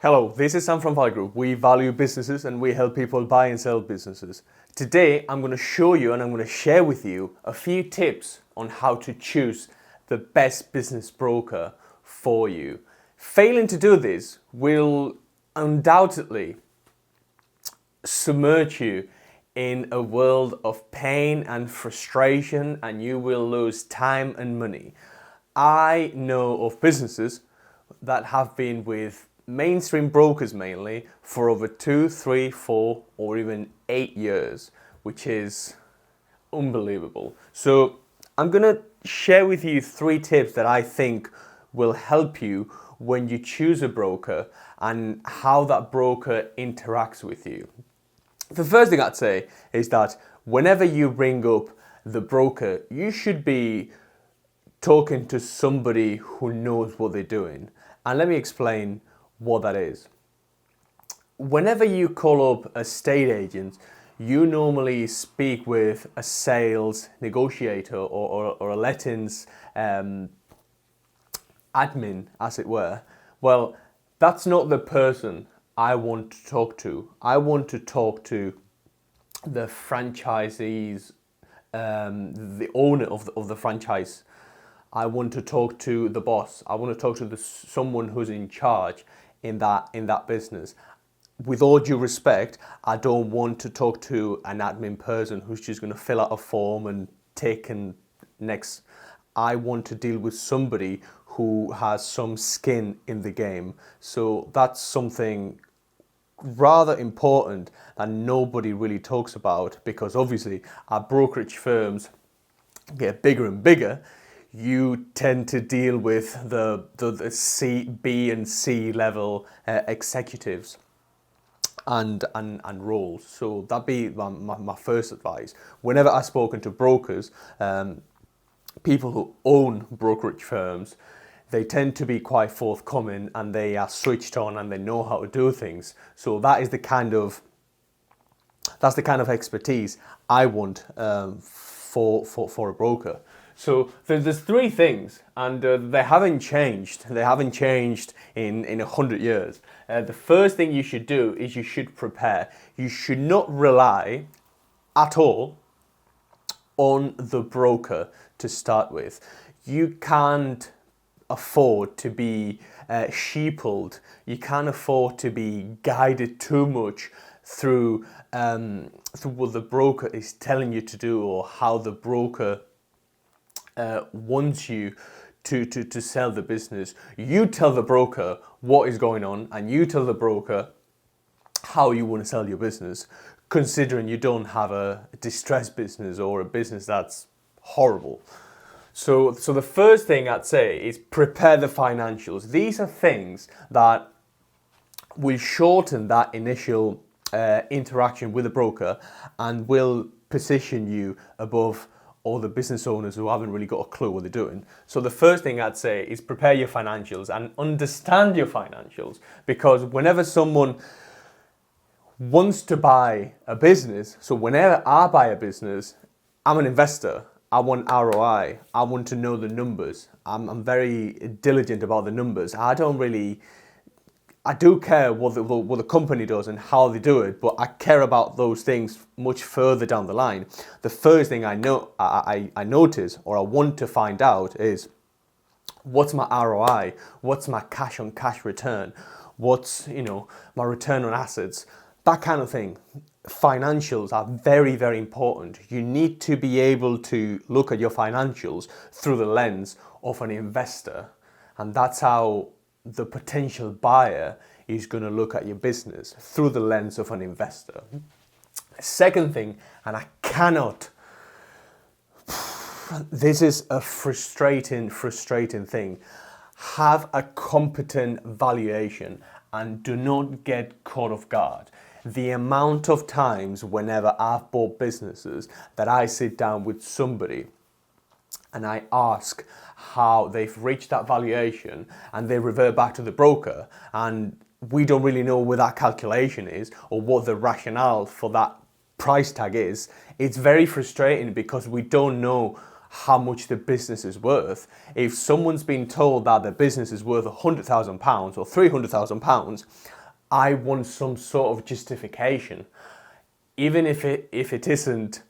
Hello, this is Sam from Val Group. We value businesses and we help people buy and sell businesses. Today, I'm going to show you and I'm going to share with you a few tips on how to choose the best business broker for you. Failing to do this will undoubtedly submerge you in a world of pain and frustration, and you will lose time and money. I know of businesses that have been with mainstream brokers mainly for over 2, 3, 4, or even 8 years, which is unbelievable. So I'm gonna share with you 3 tips that I think will help you when you choose a broker and how that broker interacts with you. The first thing I'd say is that whenever you ring up the broker, you should be talking to somebody who knows what they're doing. And let me explain what that is. Whenever you call up a estate agent, you normally speak with a sales negotiator or a lettings admin, as it were. Well, that's not the person I want to talk to. I want to talk to the franchisees, the owner of the franchise. I want to talk to the boss. I want to talk to someone who's in charge in that business. With all due respect, I don't want to talk to an admin person who's just going to fill out a form and tick and next. I want to deal with somebody who has some skin in the game. So that's something rather important that nobody really talks about, because obviously our brokerage firms get bigger and bigger. You tend to deal with the C, B and C level executives and roles. So that'd be my first advice. Whenever I've spoken to brokers, people who own brokerage firms, they tend to be quite forthcoming and they are switched on and they know how to do things. So that's the kind of expertise I want for a broker. So there's 3 things, and they haven't changed. They haven't changed in 100 years. The first thing you should do is you should prepare. You should not rely at all on the broker to start with. You can't afford to be sheepled. You can't afford to be guided too much through what the broker is telling you to do, or how the broker wants you to sell the business. You tell the broker what is going on, and you tell the broker how you want to sell your business, considering you don't have a distressed business or a business that's horrible. So the first thing I'd say is prepare the financials. These are things that will shorten that initial interaction with the broker and will position you above all the business owners who haven't really got a clue what they're doing. So the first thing I'd say is prepare your financials and understand your financials, because whenever someone wants to buy a business, so whenever I buy a business, I'm an investor. I want ROI. I want to know the numbers. I'm very diligent about the numbers. I do care what the company does and how they do it, but I care about those things much further down the line. The first thing I notice, or I want to find out, is what's my ROI? What's my cash on cash return? What's my return on assets? That kind of thing. Financials are very, very important. You need to be able to look at your financials through the lens of an investor, and that's how the potential buyer is going to look at your business, through the lens of an investor. Second thing, and this is a frustrating thing, have a competent valuation and do not get caught off guard. The amount of times whenever I've bought businesses that I sit down with somebody and I ask how they've reached that valuation, and they revert back to the broker, and we don't really know where that calculation is or what the rationale for that price tag is. It's very frustrating because we don't know how much the business is worth. If someone's been told that the business is worth £100,000 or £300,000, I want some sort of justification, even if it isn't.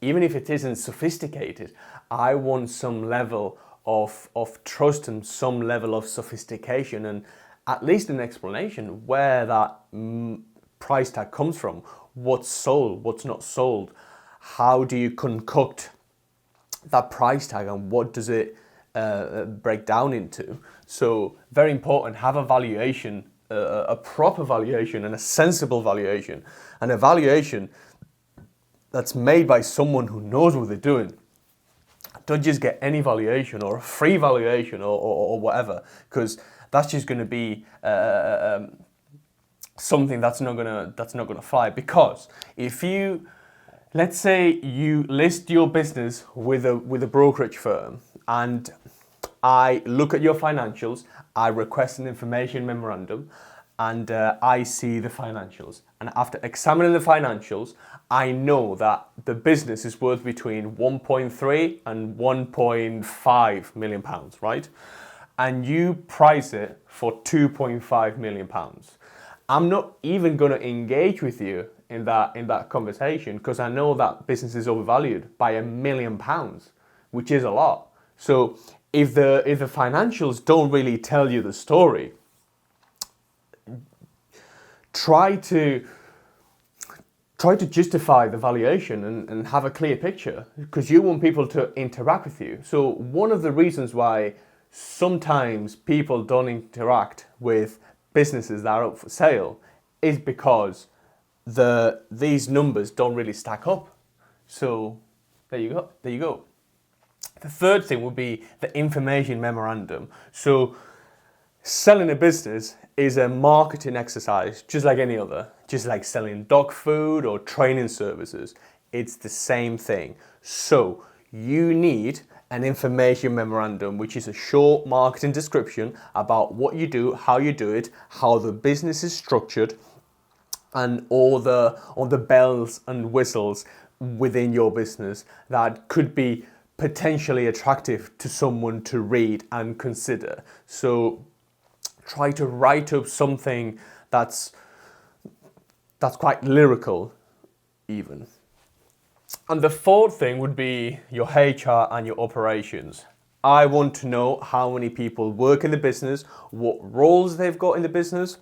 Even if it isn't sophisticated, I want some level of trust and some level of sophistication, and at least an explanation where that price tag comes from, what's sold, what's not sold, how do you concoct that price tag, and what does it break down into. So very important, have a valuation, a proper valuation and a sensible valuation, and a valuation that's made by someone who knows what they're doing. Don't just get any valuation or a free valuation or whatever, because that's just going to be something that's not gonna fly. Because if you, let's say you list your business with a brokerage firm, and I look at your financials, I request an information memorandum, and I see the financials. And after examining the financials, I know that the business is worth between 1.3 and 1.5 million pounds, right? And you price it for 2.5 million pounds. I'm not even going to engage with you in that conversation, because I know that business is overvalued by £1 million, which is a lot. So if the financials don't really tell you the story, try to justify the valuation and have a clear picture, because you want people to interact with you. So one of the reasons why sometimes people don't interact with businesses that are up for sale is because these numbers don't really stack up. So there you go. The third thing would be the information memorandum. So selling a business is a marketing exercise, just like any other, just like selling dog food or training services. It's the same thing. So you need an information memorandum, which is a short marketing description about what you do, how you do it, how the business is structured, and all the bells and whistles within your business that could be potentially attractive to someone to read and consider. So try to write up something that's quite lyrical even. And the fourth thing would be your HR and your operations. I want to know how many people work in the business, what roles they've got in the business,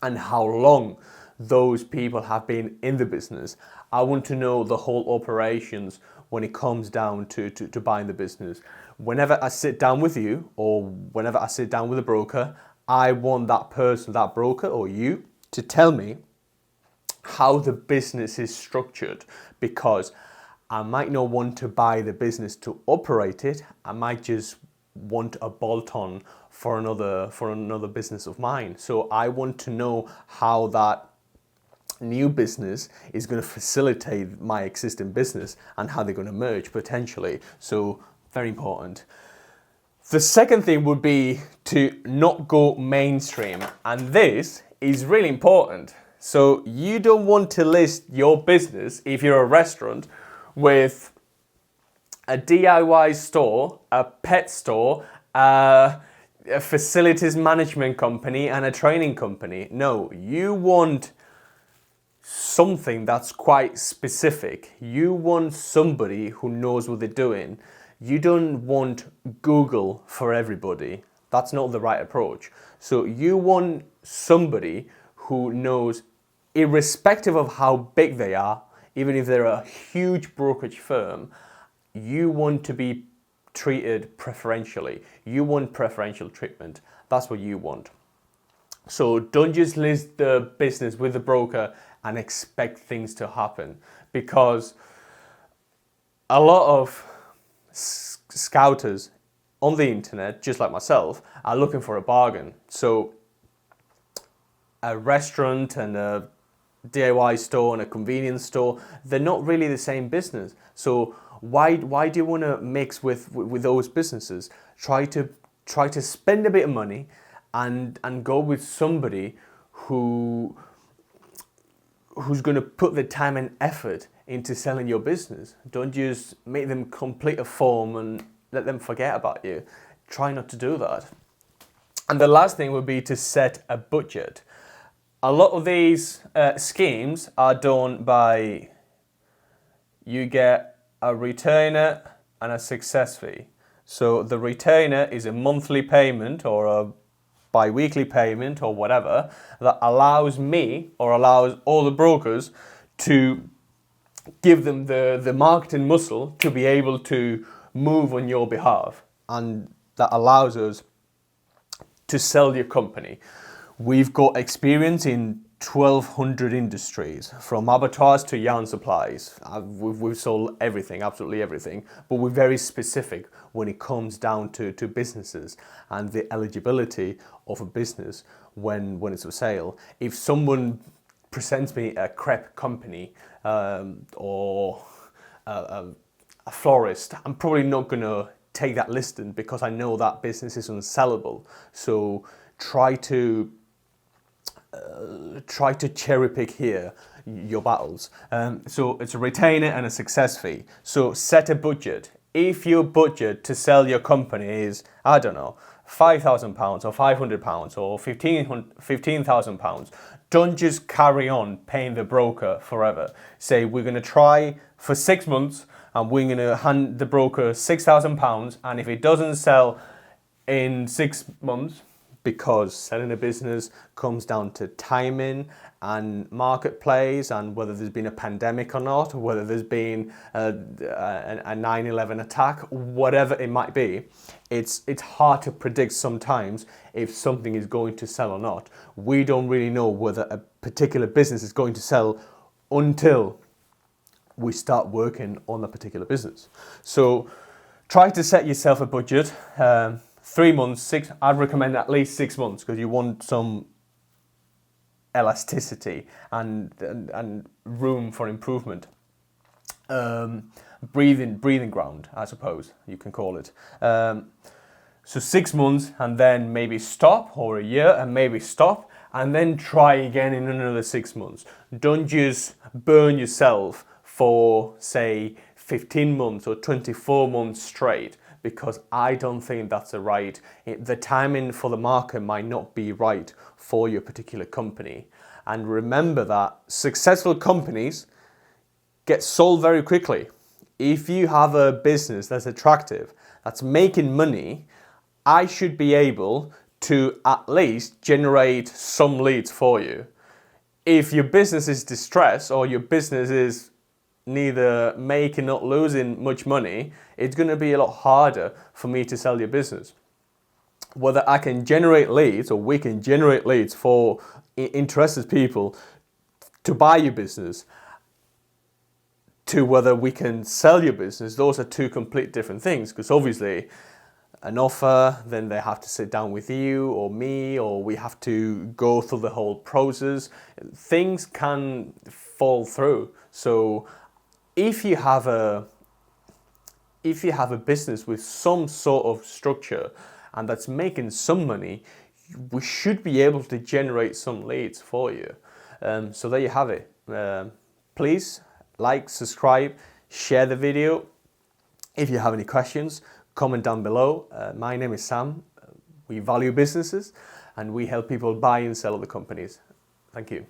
and how long those people have been in the business. I want to know the whole operations when it comes down to buying the business. Whenever I sit down with you, or whenever I sit down with a broker, I want that person, that broker or you, to tell me how the business is structured, because I might not want to buy the business to operate it. I might just want a bolt-on for another business of mine. So I want to know how that new business is going to facilitate my existing business and how they're going to merge potentially. So very important. The second thing would be to not go mainstream, and this is really important. So you don't want to list your business, if you're a restaurant, with a DIY store, a pet store, a facilities management company, and a training company. No, you want something that's quite specific. You want somebody who knows what they're doing. You don't want Google for everybody. That's not the right approach. So you want somebody who knows, irrespective of how big they are, even if they're a huge brokerage firm, you want to be treated preferentially. You want preferential treatment. That's what you want. So don't just list the business with the broker and expect things to happen, because a lot of scouters on the internet, just like myself, are looking for a bargain. So a restaurant and a DIY store and a convenience store, they're not really the same business. So why do you want to mix with those businesses? Try to spend a bit of money and go with somebody who who's going to put the time and effort into selling your business. Don't just make them complete a form and let them forget about you. Try not to do that. And the last thing would be to set a budget. A lot of these schemes are done by, you get a retainer and a success fee. So the retainer is a monthly payment or a bi-weekly payment or whatever that allows me or allows all the brokers to give them the marketing muscle to be able to move on your behalf, and that allows us to sell your company. We've got experience in 1,200 industries, from abattoirs to yarn supplies. We've sold everything, absolutely everything, but we're very specific when it comes down to businesses and the eligibility of a business when it's for sale. If someone presents me a crepe company or a florist, I'm probably not going to take that listing because I know that business is unsellable. So try to cherry pick here your battles. So it's a retainer and a success fee. So set a budget. If your budget to sell your company is, I don't know, £5,000 or £500 or £15,000, don't just carry on paying the broker forever. Say we're going to try for 6 months and we're going to hand the broker £6,000, and if it doesn't sell in 6 months, because selling a business comes down to timing and marketplace and whether there's been a pandemic or not, or whether there's been a 9/11 attack, whatever it might be, it's hard to predict sometimes if something is going to sell or not. We don't really know whether a particular business is going to sell until we start working on a particular business. So try to set yourself a budget. 3 months, 6, I'd recommend at least 6 months because you want some elasticity and room for improvement. Breathing ground, I suppose you can call it. So 6 months and then maybe stop, or a year and maybe stop, and then try again in another 6 months. Don't just burn yourself for, say, 15 months or 24 months straight, because I don't think that's the timing for the market might not be right for your particular company. And remember that successful companies get sold very quickly. If you have a business that's attractive, that's making money, I should be able to at least generate some leads for you. If your business is distressed or your business is neither making nor losing much money, it's going to be a lot harder for me to sell your business. Whether I can generate leads or we can generate leads for interested people to buy your business, to whether we can sell your business, those are two complete different things, because obviously an offer, then they have to sit down with you or me, or we have to go through the whole process. Things can fall through. So if you have a business with some sort of structure and that's making some money, we should be able to generate some leads for you. So there you have it. Please like, subscribe, share the video. If you have any questions, comment down below. My name is Sam. We value businesses and we help people buy and sell other companies. Thank you.